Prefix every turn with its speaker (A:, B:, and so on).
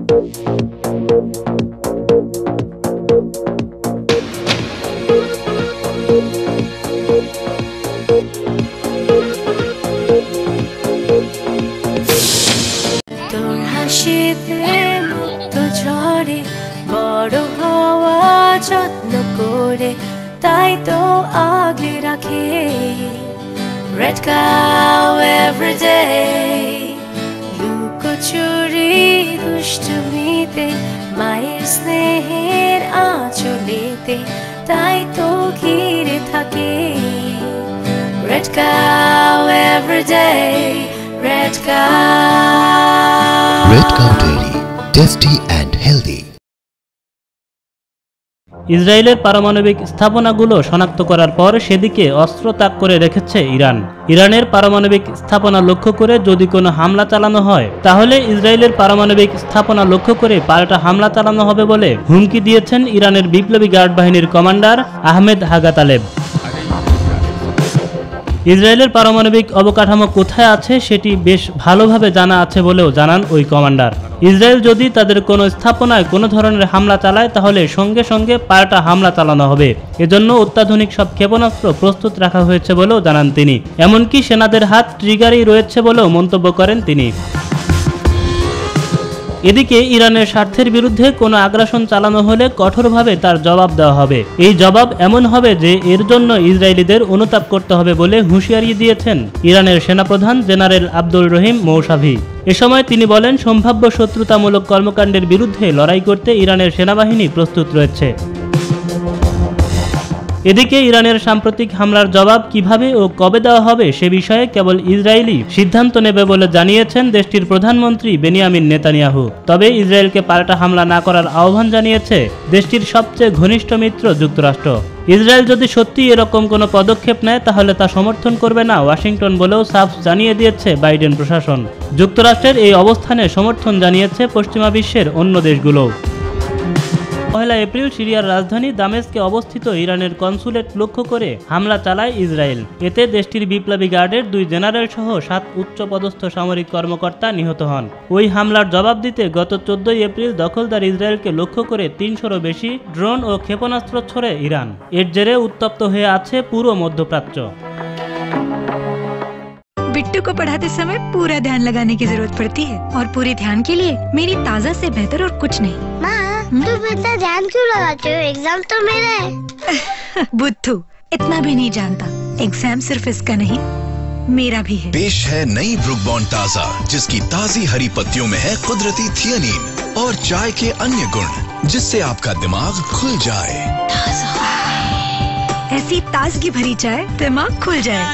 A: তোর হাসিতে মুক্ত ঝরে বড় হওয়া যত্ন করে তাই তো আগলে রাখে red cow every day লুকোচুরি দুষ্টুমিতে মায়ের স্নেহের আঁচলেতে তাই তো ঘিরে থাকে red cow every day red cow
B: Dairy, tasty and healthy.
C: ইসরায়েলের পারমাণবিক স্থাপনাগুলো শনাক্ত করার পর সেদিকে অস্ত্র তাক করে রেখেছে ইরান। ইরানের পারমাণবিক স্থাপনা লক্ষ্য করে যদি কোনো হামলা চালানো হয় তাহলে ইসরায়েলের পারমাণবিক স্থাপনা লক্ষ্য করে পাল্টা হামলা চালানো হবে বলে হুমকি দিয়েছেন ইরানের বিপ্লবী গার্ড বাহিনীর কমান্ডার আহমেদ হাগাতালেব। ইসরায়েলের পারমাণবিক অবকাঠামো কোথায় আছে সেটি বেশ ভালোভাবে জানা আছে বলেও জানান ওই কমান্ডার। ইসরায়েল যদি তাদের কোনো স্থাপনায় কোনো ধরনের হামলা চালায় তাহলে সঙ্গে সঙ্গে পাল্টা হামলা চালানো হবে। এজন্য অত্যাধুনিক সব ক্ষেপণাস্ত্র প্রস্তুত রাখা হয়েছে বলেও জানান তিনি। এমনকি সেনাদের হাত ট্রিগারেই রয়েছে বলেও মন্তব্য করেন তিনি। এদিকে ইরানের স্বার্থের বিরুদ্ধে কোনো আগ্রাসন চালানো হলে কঠোরভাবে তার জবাব দেওয়া হবে। এই জবাব এমন হবে যে এর জন্য ইসরায়েলিদের অনুতাপ করতে হবে বলে হুঁশিয়ারি দিয়েছেন ইরানের সেনাপ্রধান জেনারেল আব্দুল রহিম মৌসাভি। এ সময় তিনি বলেন, সম্ভাব্য শত্রুতামূলক কর্মকাণ্ডের বিরুদ্ধে লড়াই করতে ইরানের সেনাবাহিনী প্রস্তুত রয়েছে। এদিকে ইরানের সাম্প্রতিক হামলার জবাব কিভাবে ও কবে দেওয়া হবে সে বিষয়ে কেবল ইসরায়েলি সিদ্ধান্ত নেবে বলে জানিয়েছেন দেশটির প্রধানমন্ত্রী বেনিয়ামিন নেতানিয়াহু। তবে ইসরায়েলকে পাল্টা হামলা না করার আহ্বান জানিয়েছে দেশটির সবচেয়ে ঘনিষ্ঠ মিত্র যুক্তরাষ্ট্র। ইসরায়েল যদি সত্যি এরকম কোনো পদক্ষেপ নেয় তাহলে তা সমর্থন করবে না ওয়াশিংটন বলেও সাফ জানিয়ে দিয়েছে বাইডেন প্রশাসন। যুক্তরাষ্ট্রের এই অবস্থানে সমর্থন জানিয়েছে পশ্চিমা বিশ্বের অন্য দেশগুলোও। 1 এপ্রিল সিরিয়ার রাজধানী দামেস্কে অবস্থিত ইরানের কনসুলেট লক্ষ্য করে হামলা চালায় ইসরায়েল। এতে দেশটির বিপ্লবী গার্ডের 2 জেনারেল সহ 7 উচ্চপদস্থ সামরিক কর্মকর্তা নিহত হন। ওই হামলার জবাব দিতে গত 14 এপ্রিল দখলদার ইসরায়েলকে লক্ষ্য করে 300-রও বেশি ড্রোন ও ক্ষেপণাস্ত্র ছোড়ে ইরান। এর জেরে উত্তপ্ত হয়ে আছে পুরো মধ্যপ্রাচ্য।
D: बिट्टू को पढ़ाते समय पूरा ध्यान लगाने की जरूरत पड़ती है और पूरे ध्यान के लिए मेरी ताजा से बेहतर और कुछ नहीं।
E: माँ, तुम इतना ध्यान क्यों लगाते हो? एग्जाम तो मेरा है।
D: बुद्धू इतना भी नहीं जानता, एग्जाम सिर्फ इसका नहीं मेरा भी है।
B: पेश है नई ब्रुक बॉन्ड ताज़ा, जिसकी ताज़ी हरी पत्तियों में है कुदरती थियानीन और चाय के अन्य गुण, जिससे आपका दिमाग खुल जाए।
D: ऐसी ताजगी भरी चाय दिमाग खुल जाए।